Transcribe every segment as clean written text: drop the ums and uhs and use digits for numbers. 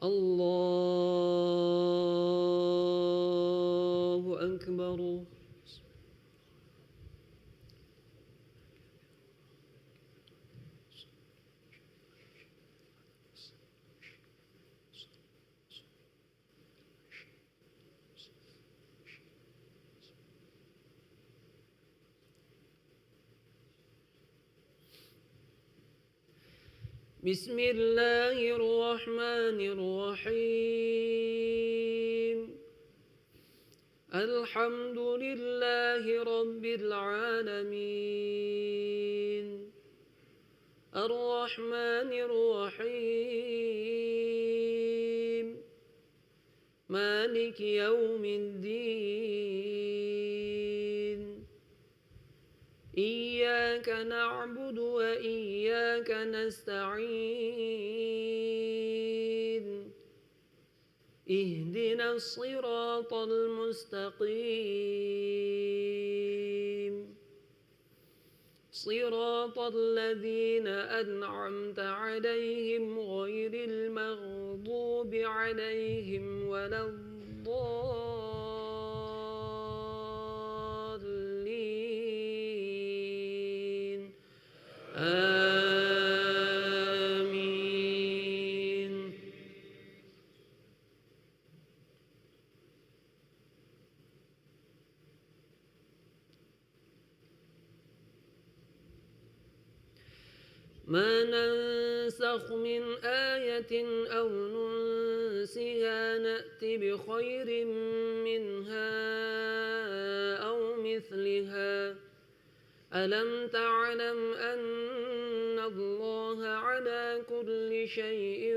الله أكبر. بسم الله الرحمن الرحيم. الحمد لله رب العالمين الرحمن الرحيم مالك يوم الدين. إياك نعبد وإياك نستعين. اهدنا الصراط المستقيم صراط الذين أنعمت عليهم غير المغضوب عليهم ولا الضالين. آمين. ما ننسخ من آية أو ننسها نأت بخير منها أو مثلها. ألم تعلم أن الله على كل شيء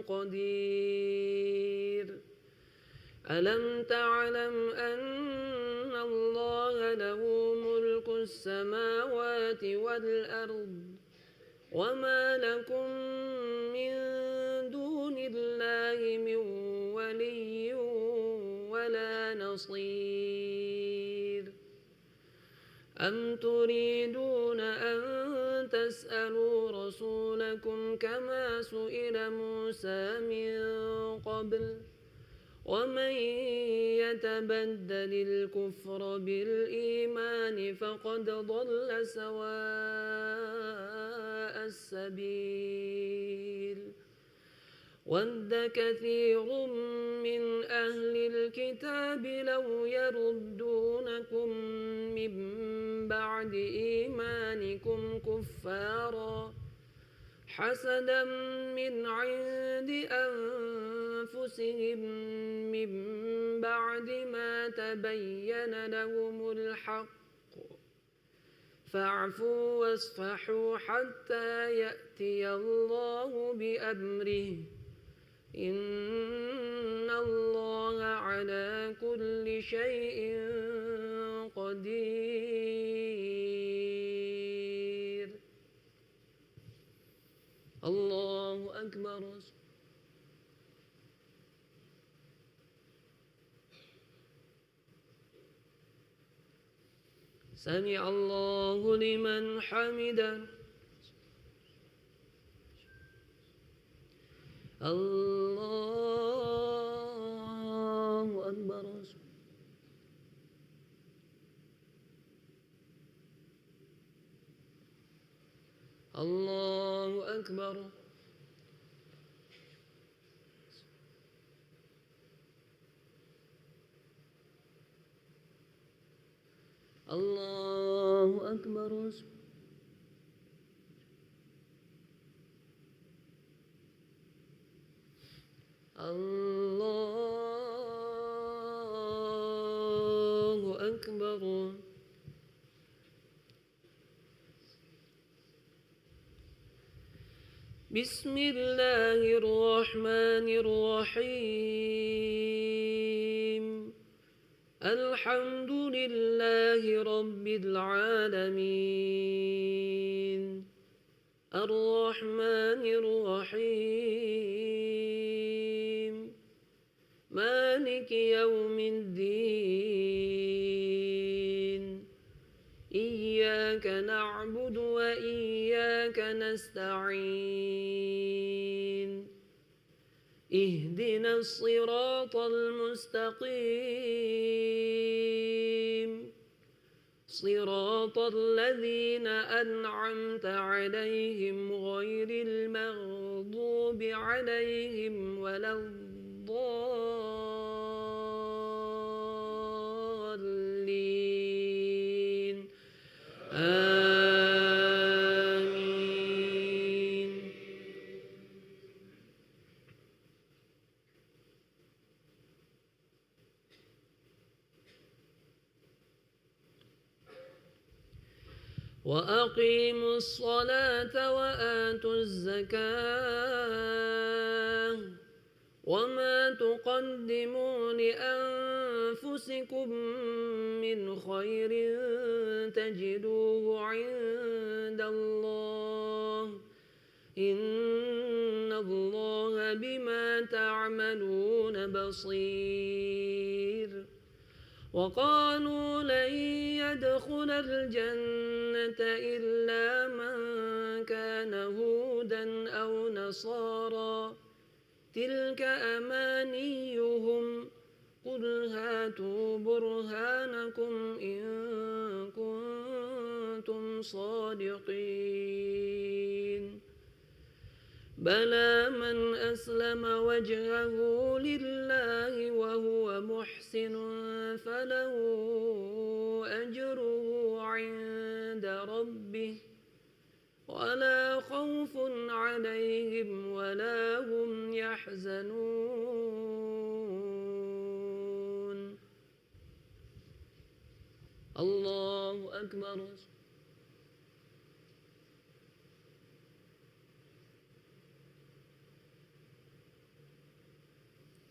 قدير. ألم تعلم أن الله له ملك السماوات والأرض وما لكم من دون الله من ولي ولا نصير. أم تريدون أن تسألوا رسولكم كما سئل موسى من قبل ومن يتبدل الكفر بالإيمان فقد ضل سواء السبيل. ود كثير من أهل الكتاب لو يردونكم من بعد إيمانكم كفارا حسدا من عند أنفسهم من بعد ما تبين لهم الحق فاعفوا واصفحوا حتى يأتي الله بأمره إن الله على كل شيء قدير. الله أكبر. سمع الله لمن حمده. الله أكبر. الله أكبر. الله أكبر. الله أكبر. بسم الله الرحمن الرحيم الحمد لله رب العالمين الرحمن الرحيم مالك يوم الدين إياك نعبد وإياك نستعين اهدنا الصراط المستقيم صراط الذين أنعمت عليهم غير المغضوب عليهم ولا الضالين آمين. وأقيموا الصلاة وآتوا الزكاة وما تقدموا لأنفسكم من خير تجدوه عند الله إن الله بما تعملون بصير. وقالوا لن يدخل الجنة إلا من كان هودا أو نصارى تلك أمانيهم قل هاتوا برهانكم إن كنتم صادقين بلى من أسلم وجهه لله وهو محسن فله أجره عند ربه ولا خوف عليهم ولا هم يحزنون. الله أكبر.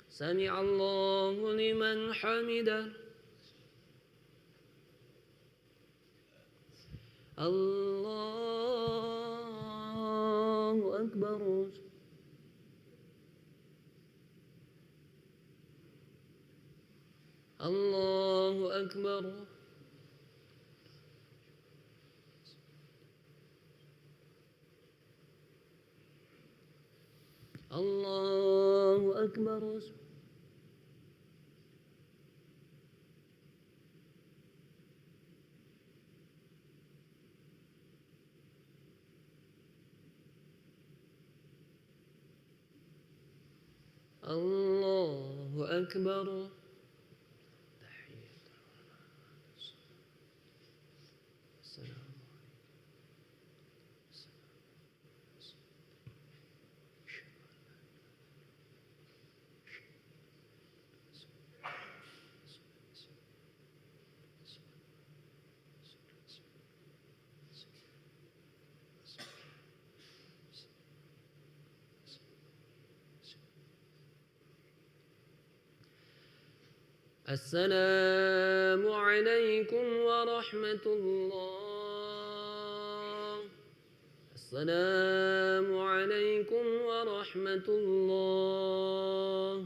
سمع الله لمن حمده. الله أكبر. الله أكبر. الله أكبر. الله أكبر. السلام عليكم ورحمة الله. السلام عليكم ورحمة الله.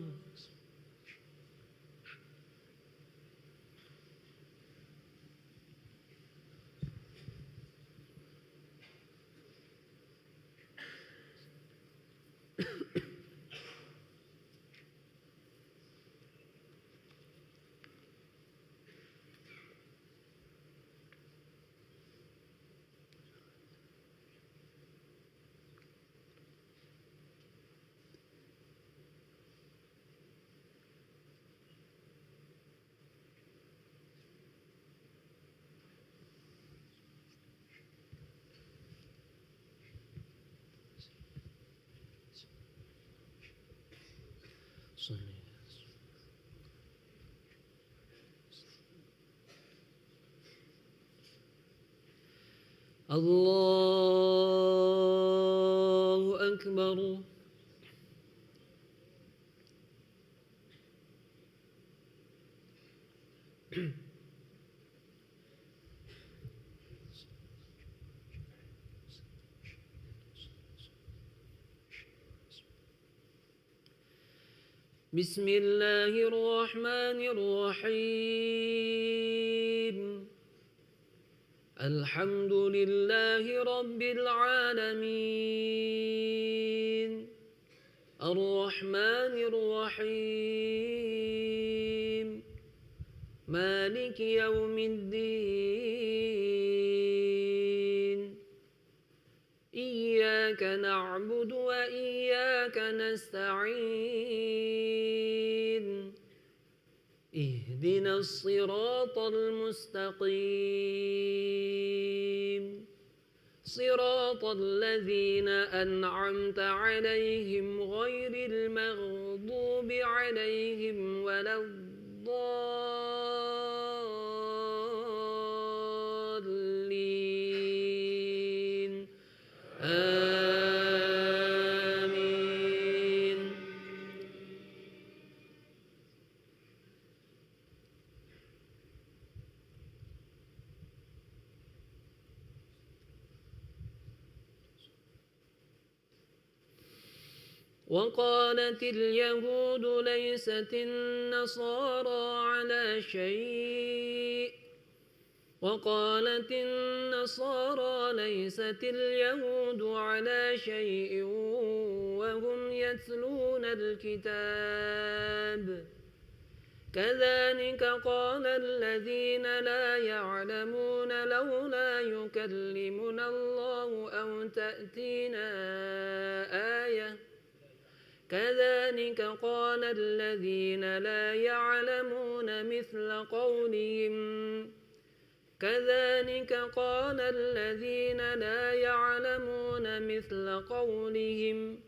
الله أكبر. بسم الله الرحمن الرحيم. الحمد لله رب العالمين الرحمن الرحيم مالك يوم الدين إياك نعبد وإياك نستعين اهدنا الصراط المستقيم صراط الذين أنعمت عليهم غير المغضوب عليهم ولا الضالين آمين. وقالت اليهود ليست النصارى على شيء وقالت النصارى ليست اليهود على شيء وهم يتلون الكتاب كذلك قال الذين لا يعلمون لولا يكلمنا الله أو تأتينا آية كذلك قال الذين لا يعلمون مثل قولهم كذلك قال الذين لا يعلمون مثل قولهم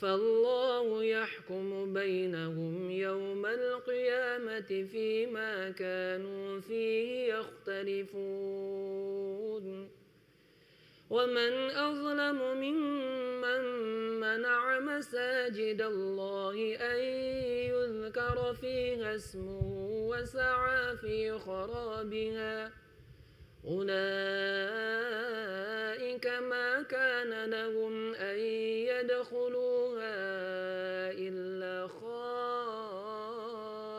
فالله يحكم بينهم يوم القيامة فيما كانوا فيه يختلفون ومن أظلم ممن منع مساجد الله أن يذكر فيها اسمه وسعى في خرابها أولئك ما كان لهم أن يدخلوها إلا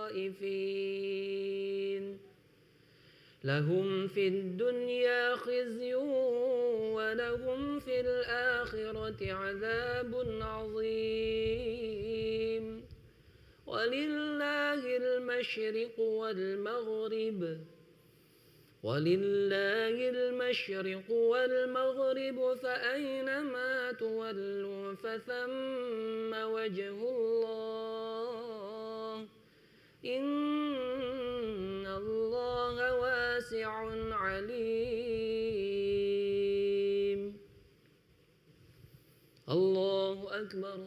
خائفين لهم في الدنيا خزي ولهم في الآخرة عذاب عظيم ولله المشرق والمغرب فأينما تولوا فثم وجه الله إن الله واسع عليم. الله أكبر.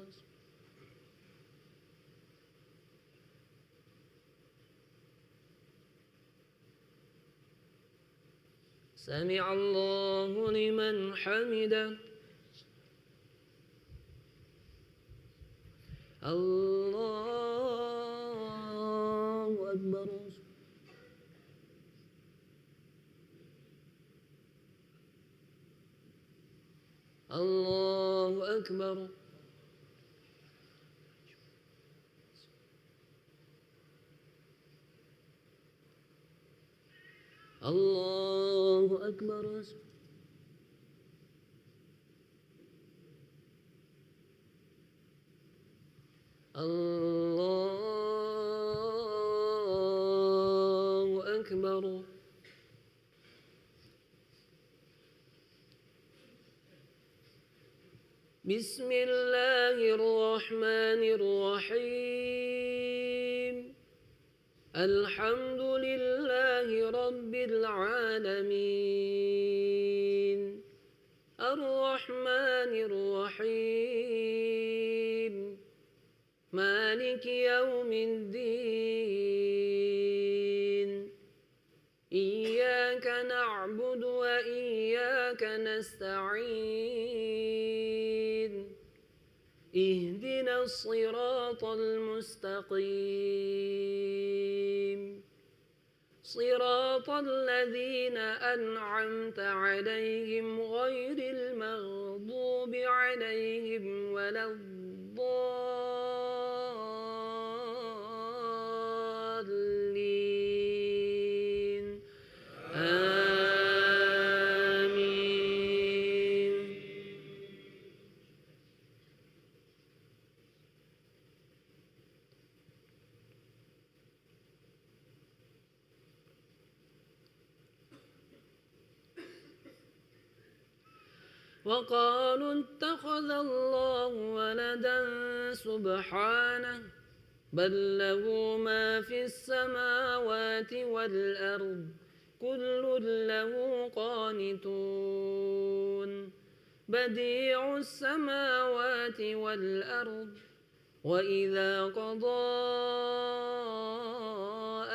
سمع الله لمن حمده. الله أكبر. الله أكبر. الله أكبر. الله أكبر. بسم الله الرحمن الرحيم الحمد لله رب العالمين الرحمن الرحيم مالك يوم الدين إياك نعبد وإياك نستعين اهدنا الصراط المستقيم صراط الذين أنعمت عليهم غير المغضوب عليهم ولا الضالين آمين. وقالوا اتخذ الله ولدا سبحانه بل له ما في السماوات والأرض كل له قانتون بديع السماوات والأرض وإذا قضى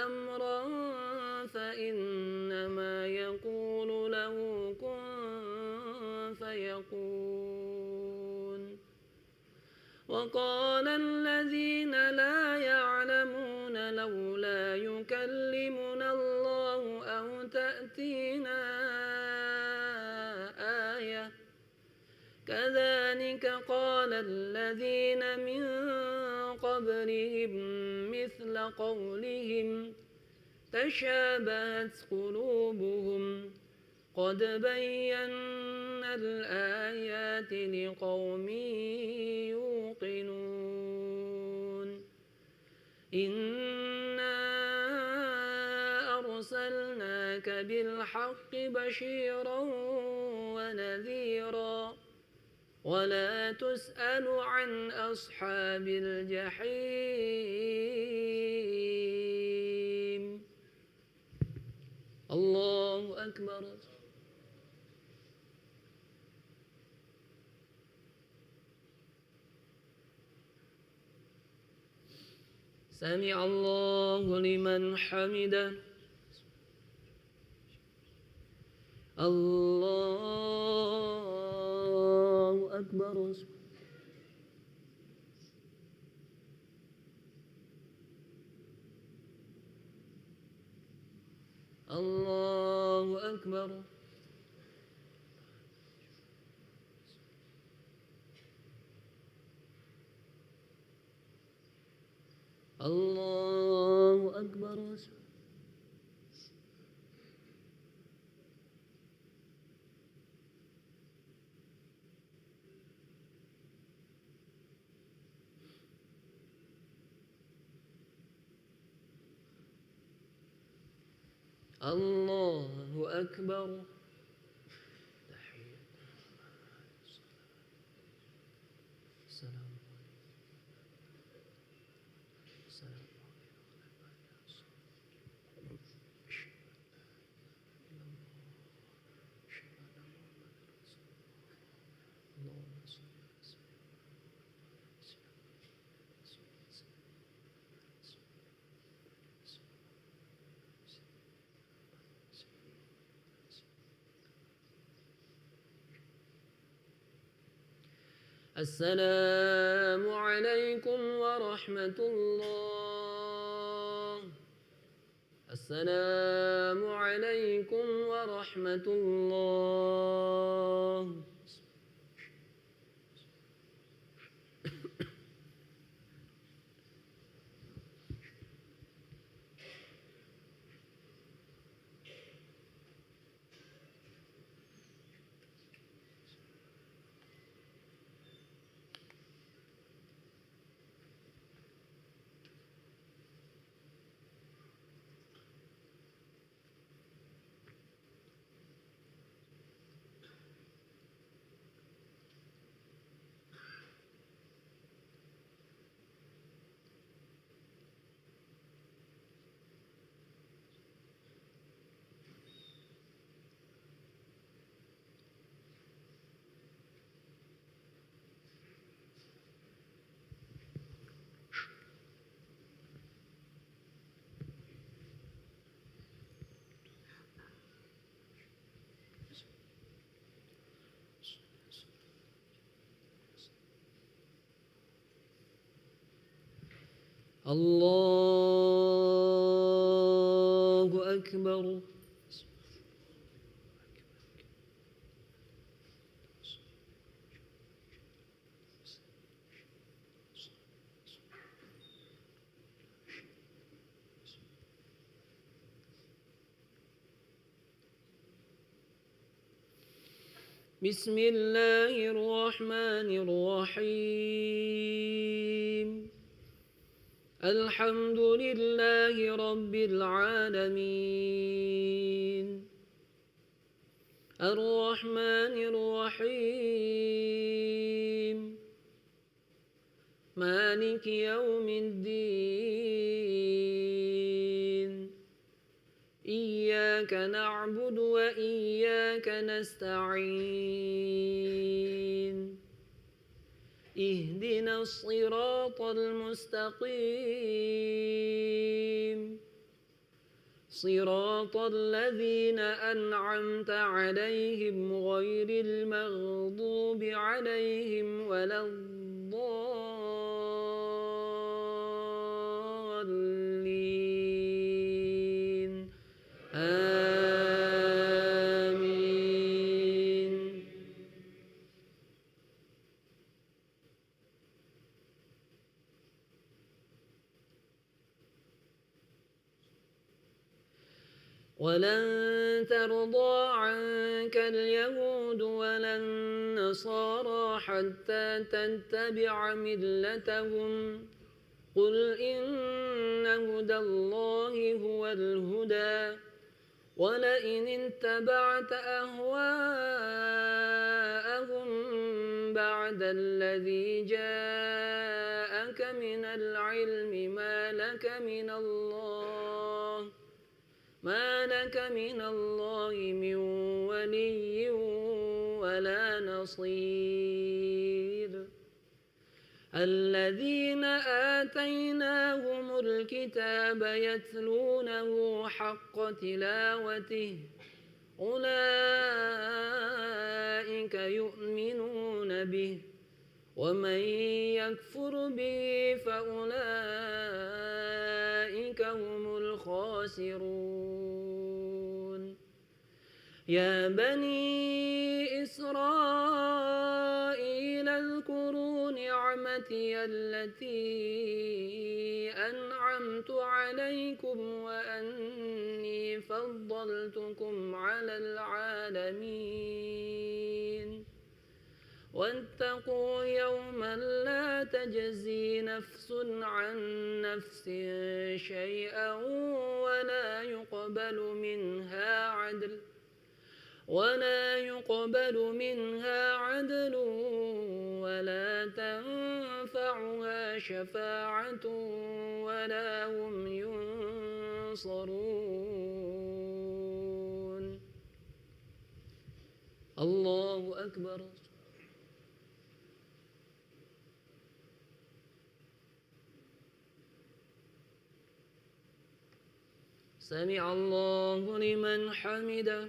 أمرا فإنما يقول له كن فيكون. وقال الذين لا يعلمون لولا يكلمنا الله أو تأتينا آية كذلك قال الذين من قبلهم مثل قولهم تشابهت قلوبهم قد بينا الآيات لقوم يوقنون إنا أرسلناك بالحق بشيرا ونذيرا ولا تسأل عن أصحاب الجحيم. الله أكبر. سمع الله لمن حمده. الله أكبر. الله أكبر. الله أكبر. الله أكبر. السلام عليكم ورحمة الله. السلام عليكم ورحمة الله. الله أكبر. بسم الله الرحمن الرحيم. الحمد لله رب العالمين. الرحمن الرحيم. مالك يوم الدين. إياك نعبد وإياك نستعين. اهدنا الصراط المستقيم. صراط الذين أنعمت عليهم غير المغضوب عليهم ولا الضالين. آمين. ولن ترضى عنك اليهود ولا النصارى حتى تتبع ملتهم. قل إن هدى الله هو الهدى ولئن اتبعت أهواءهم بعد الذي جاءك من العلم ما لك من الله من ولي ولا نصير. الذين آتيناهم الكتاب يتلونه حق تلاوته أولئك يؤمنون به ومن يكفر به فأولئك هم الخاسرون. يا بني إسرائيل اذكروا نعمتي التي أنعمت عليكم وأني فضلتكم على العالمين. واتقوا يوما لا تجزي نفس عن نفس شيئا ولا يقبل منها عدل ولا تنفعها شفاعة ولا هم ينصرون. الله أكبر. سمع الله لمن حمده.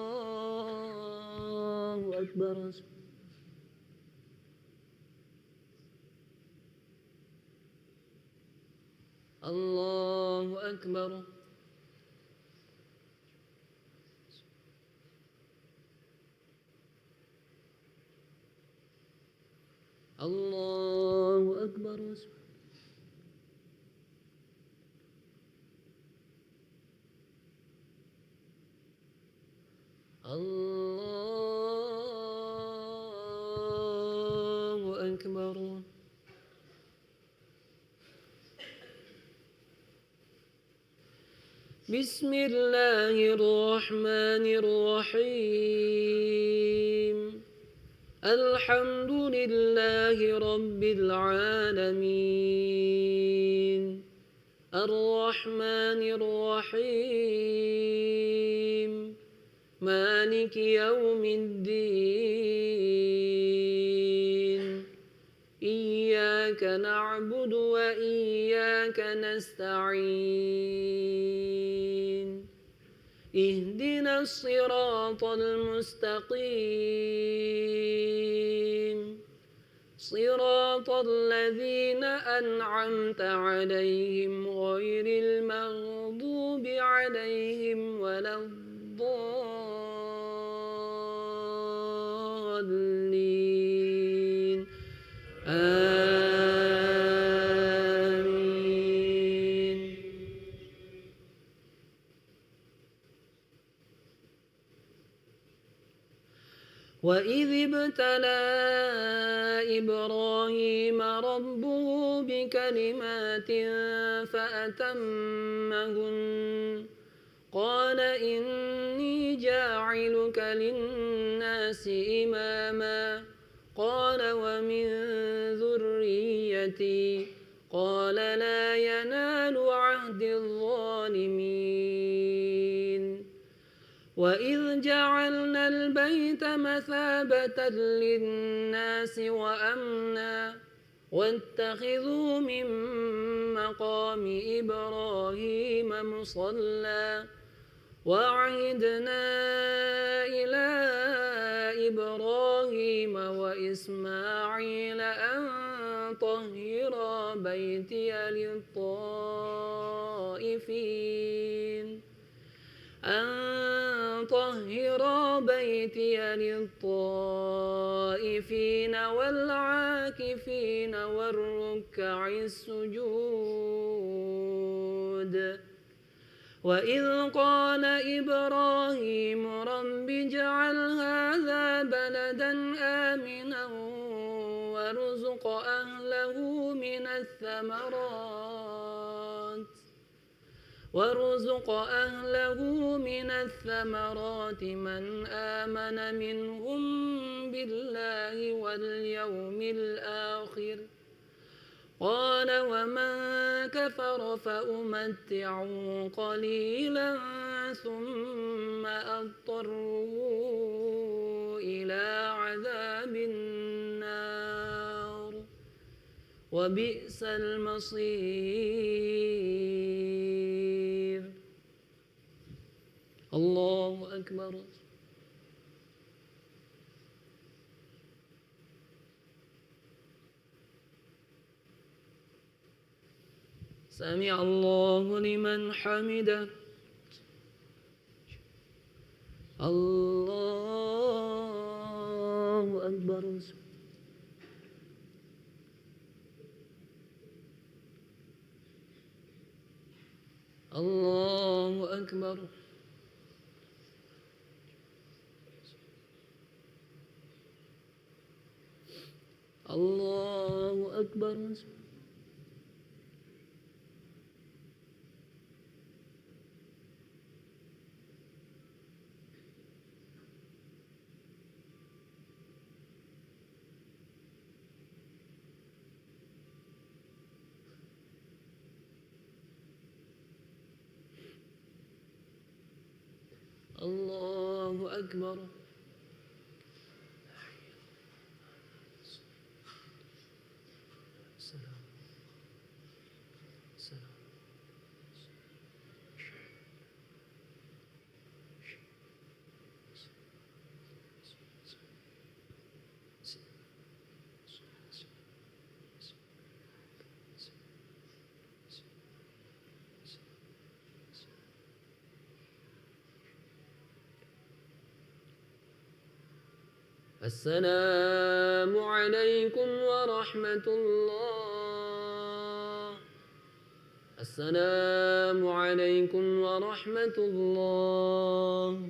الله أكبر. الله أكبر. الله أكبر. الله أكبر. بسم الله الرحمن الرحيم. الحمد لله رب العالمين. الرحمن الرحيم. مالك يوم الدين. إياك نعبد وإياك نستعين. اهدنا الصراط المستقيم صراط الذين أنعمت عليهم غير المغضوب عليهم ولا الضالين آمين. وإذ ابتلى إبراهيم ربه بكلمات فأتمهن قال إني جاعلك للناس إماما قال ومن ذريتي قال لا ينال عهد الظالمين وإذ جعلنا البيت مثابة للناس وأمنا واتخذوا من مقام إبراهيم مصلى وعهدنا إلى إبراهيم وإسماعيل أن طهرا بيتي للطائفين والعاكفين والركع السجود وإذ قال إبراهيم رب اجعل هذا بلدا آمنا وارزق أهله من الثمرات من آمن منهم بالله واليوم الآخر قال ومن كفر فأمتعه قليلا ثم أضطره إلى عذاب النار وبئس المصير. الله أكبر. سمع الله لمن حمده. الله أكبر. الله أكبر. الله أكبر. الله أكبر. السلام عليكم ورحمة الله. السلام عليكم ورحمة الله.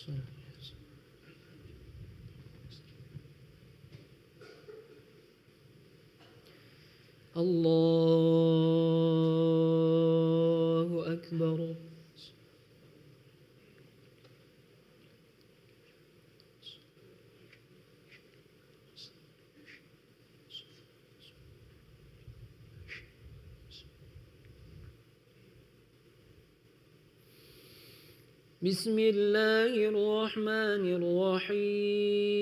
الله أكبر. بسم الله الرحمن الرحيم.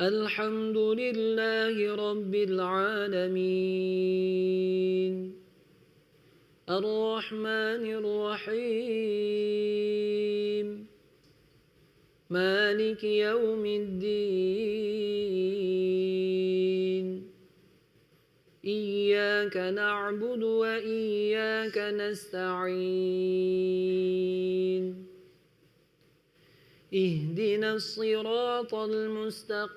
الحمد لله رب العالمين. الرحمن الرحيم. مالك يوم الدين. إياك نعبد وإياك نستعين. اهدنا الصراط المستقيم.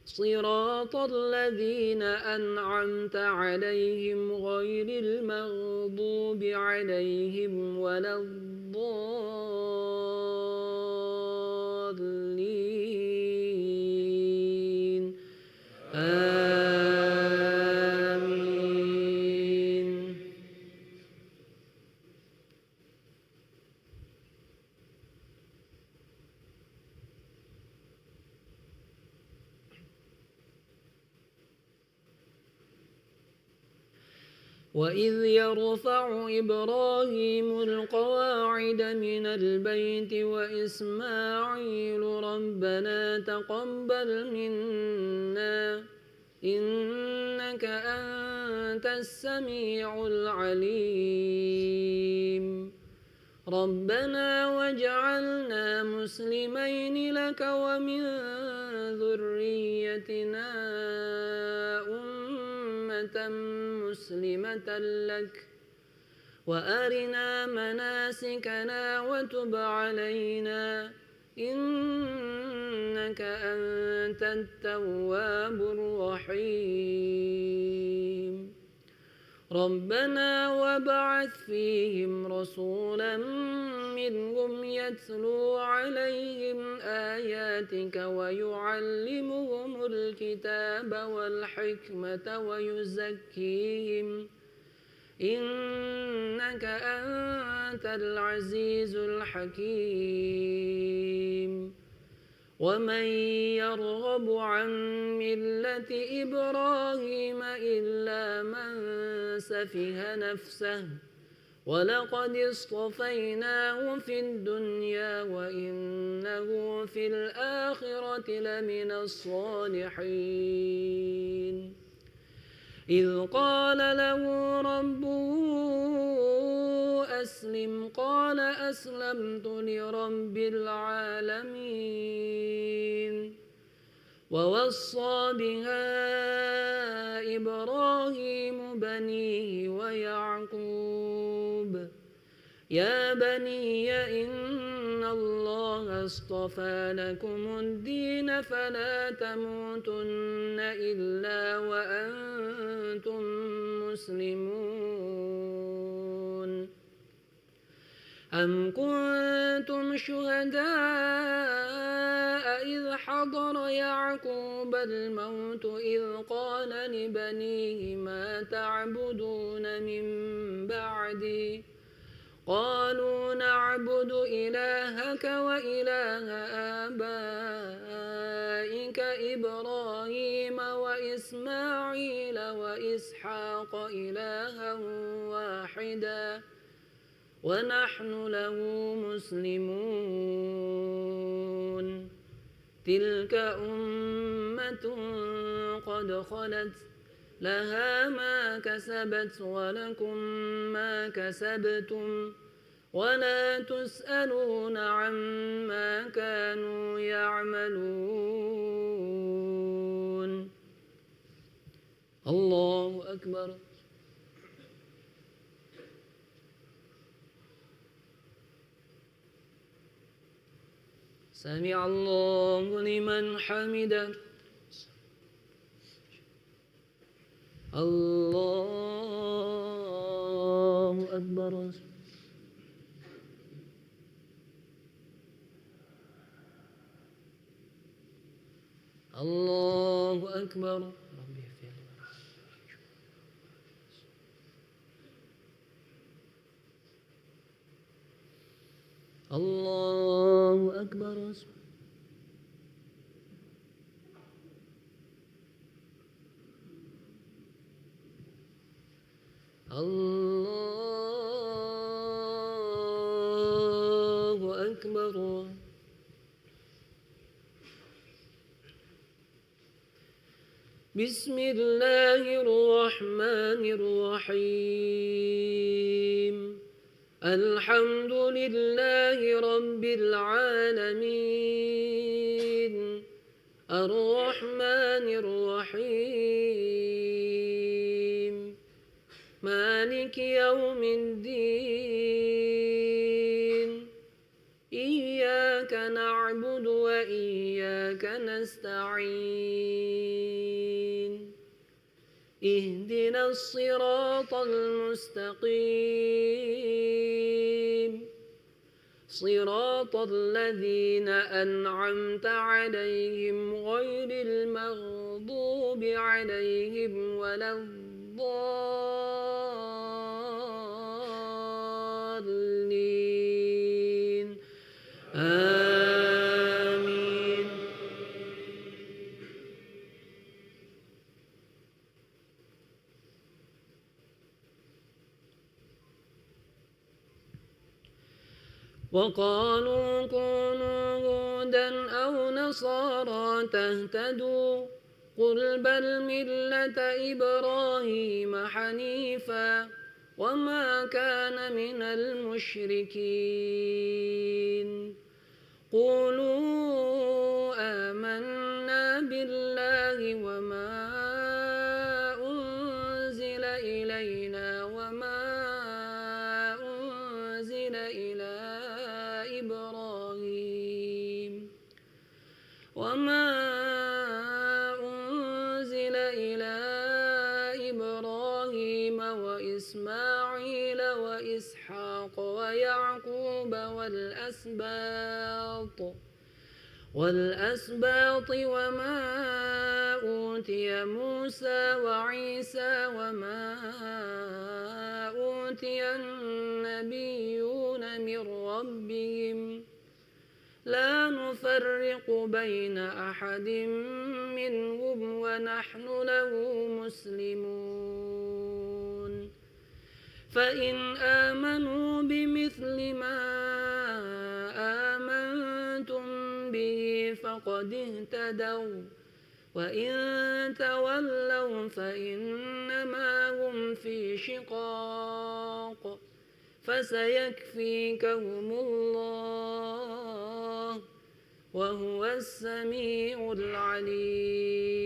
صراط الذين أنعمت عليهم غير المغضوب عليهم ولا الضالين. آمين. وإذ يرفع إبراهيم القواعد من البيت وإسماعيل ربنا تقبل منا إنك أنت السميع العليم. ربنا واجعلنا مسلمين لك ومن ذريتنا أمة مسلمة لك وأرنا مناسكنا وتب علينا إنك أنت التواب الرحيم. ربنا وابعث فيهم رسولا منهم يتلو عليهم آياتك ويعلمهم الكتاب والحكمة ويزكيهم إنك أنت العزيز الحكيم. ومن يرغب عن ملة إبراهيم إلا من سفه نفسه ولقد اصطفيناه في الدنيا وإنه في الآخرة لمن الصالحين. إذ قال له ربه أسلم قال أسلمت لرب العالمين. ووصى بها إبراهيم بنيه ويعقوب يا بني إن الله اصطفى لكم الدين فلا تموتن إلا وأنتم مسلمون. أم كنتم شهداء إذ حضر يعقوب الموت إذ قال لبنيه ما تعبدون من بعدي قالوا نعبد إلهك وإله آبائك إبراهيم وإسماعيل وإسحاق إلها واحدا ونحن له مسلمون. تلك أمة قد خلت لها ما كسبت ولكم ما كسبتم ولا تسألون عما كانوا يعملون. الله أكبر. سمع الله لمن حمده. الله أكبر. الله أكبر. الله أكبر. الله أكبر. بسم الله الرحمن الرحيم. الحمد لله رب العالمين الرحمن الرحيم مالك يوم الدين إياك نعبد وإياك نستعين اهدنا الصراط المستقيم صراط الذين أنعمت عليهم غير المغضوب عليهم ولا الضالين آمين. وقالوا كونوا هودا أو نصارى تهتدوا قل بل ملة إبراهيم حنيفا وما كان من المشركين قولوا آمنا بالله وما أنزل إلينا وما أنزل إلى إبراهيم وإسماعيل وإسحاق ويعقوب والأسباط وما أوتي موسى وعيسى وما أوتي النبيون من ربهم لا نفرق بين أحد منهم ونحن له مسلمون فإن آمنوا بمثل ما آمنتم به فقد اهتدوا وإن تولوا فإنما هم في شقاق فسيكفيكهم الله وهو السميع العليم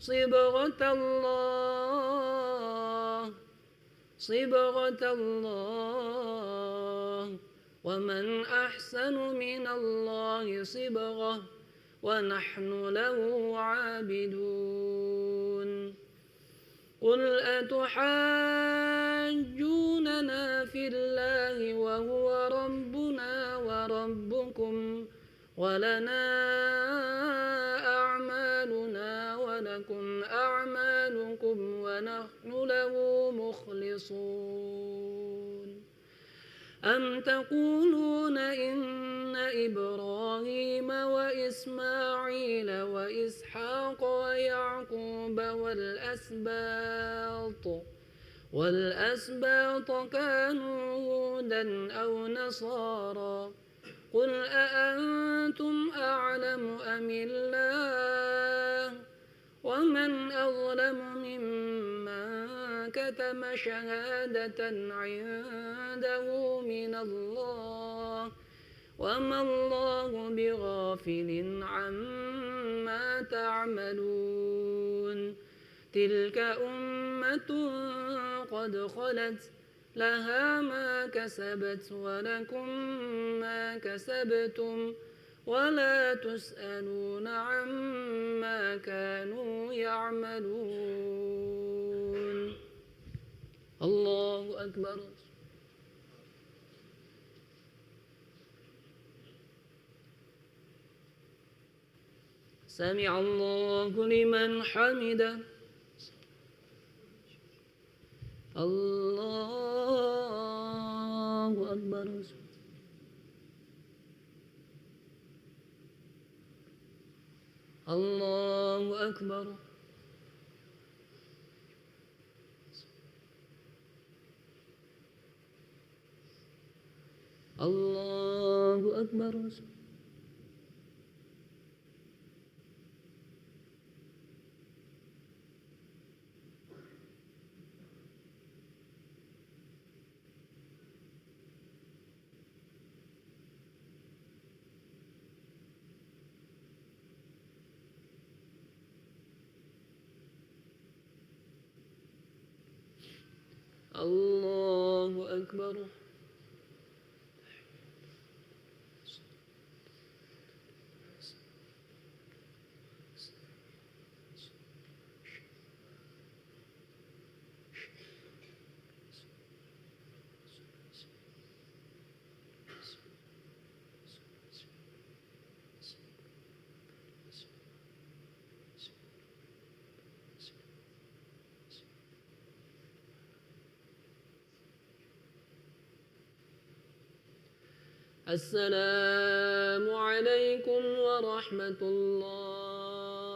صبغة الله ومن أحسن من الله صبغة ونحن له عابدون قل أتحاجوننا في الله وهو ربنا وربكم ولنا أعمالنا ولكم أعمالكم ونحن له مخلصون أم تقولون إن إبراهيم وإسماعيل وإسحاق ويعقوب والأسباط كانوا هودا أو نصارى قل أأنتم أعلم أم الله ومن أظلم ممن كتم شهادة عنده من الله وما الله بغافل عما تعملون تلك أمة قد خلت لها ما كسبت ولكم ما كسبتم ولا تسألون عما كانوا يعملون الله أكبر. سمع الله لمن حمده. الله أكبر. الله أكبر. الله أكبر. الله أكبر. السلام عليكم ورحمة الله.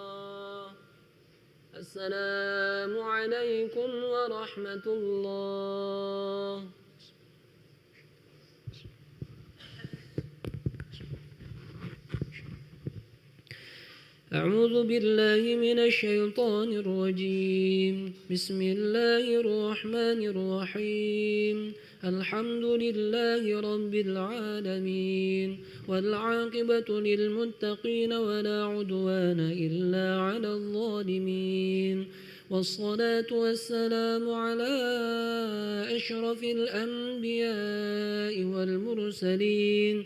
السلام عليكم ورحمة الله. أعوذ بالله من الشيطان الرجيم. بسم الله الرحمن الرحيم. الحمد لله رب العالمين، والعاقبة للمتقين ولا عدوان إلا على الظالمين، والصلاة والسلام على أشرف الأنبياء والمرسلين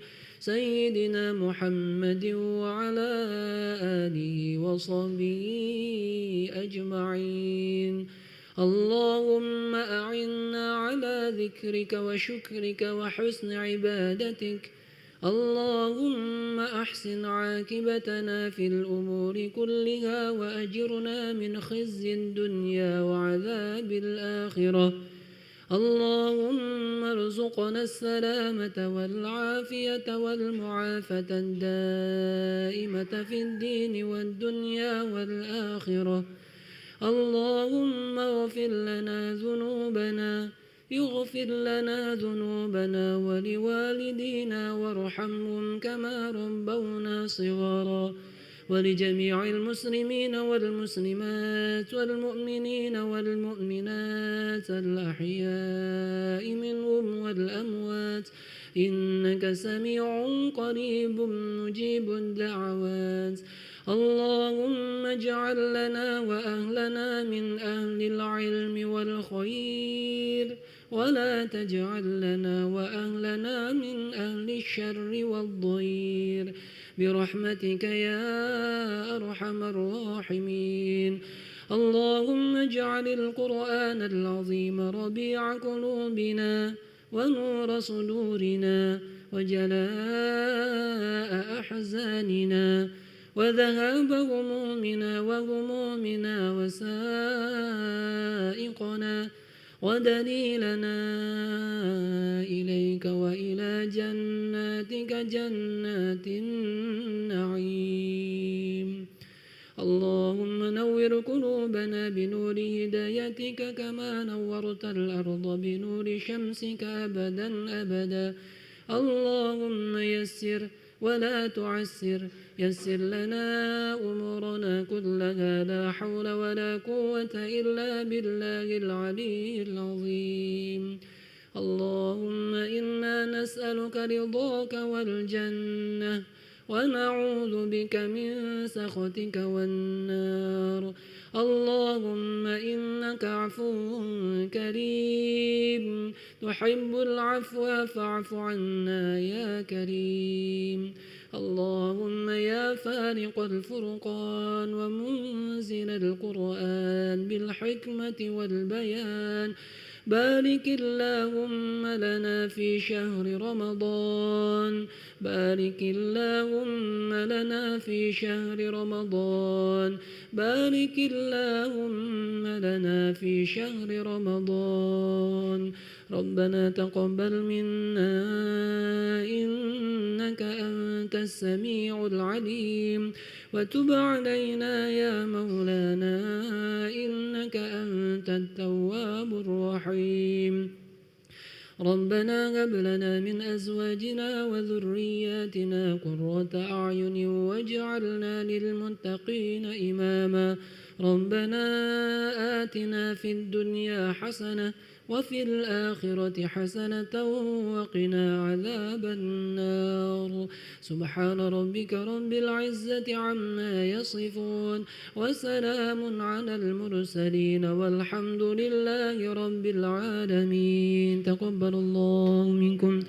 سيدنا محمد وعلى آله وصحبه أجمعين. اللهم أعنا على ذكرك وشكرك وحسن عبادتك. اللهم أحسن عاقبتنا في الأمور كلها وأجرنا من خزي الدنيا وعذاب الآخرة. اللهم ارزقنا السلامة والعافية والمعافاة الدائمة في الدين والدنيا والآخرة. اللهم اغفر لنا ذنوبنا، اغفر لنا ذنوبنا ولوالدينا وارحمهم كما ربونا صغارا، ولجميع المسلمين والمسلمات والمؤمنين والمؤمنات الأحياء منهم والأموات، إنك سميع قريب مجيب الدعوات. اللهم اجعل لنا وأهلنا من أهل العلم والخير، ولا تجعل لنا وأهلنا من أهل الشر والضير، برحمتك يا أرحم الراحمين. اللهم اجعل القرآن العظيم ربيع قلوبنا ونور صدورنا وجلاء أحزاننا وذهاب همومنا وغمومنا وسائقنا ودليلنا إليك وإلى جناتك جنات النعيم. اللهم نور قلوبنا بنور هدايتك كما نورت الأرض بنور شمسك أبدا أبدا. اللهم يسر ولا تعسر، يسر لنا أمورنا كلها، لا حول ولا قوة إلا بالله العلي العظيم. اللهم إنا نسألك رضاك والجنة، ونعوذ بك من سخطك والنار. اللهم إنك عفو كريم تحب العفو فاعف عنا يا كريم. اللهم يا فارق الفرقان ومنزل القرآن بالحكمة والبيان، بارك اللهم لنا في شهر رمضان بارك اللهم لنا في شهر رمضان بارك اللهم لنا في شهر رمضان ربنا تقبل منا إنك أنت السميع العليم وتب علينا يا مولانا إنك أنت التواب الرحيم ربنا هب لنا من أزواجنا وذرياتنا قرة أعين واجعلنا للمتقين إماما ربنا آتنا في الدنيا حسنة وفي الآخرة حسنة وقنا عذاب النار سبحان ربك رب العزة عما يصفون وسلام على المرسلين والحمد لله رب العالمين تقبل الله منكم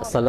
السلام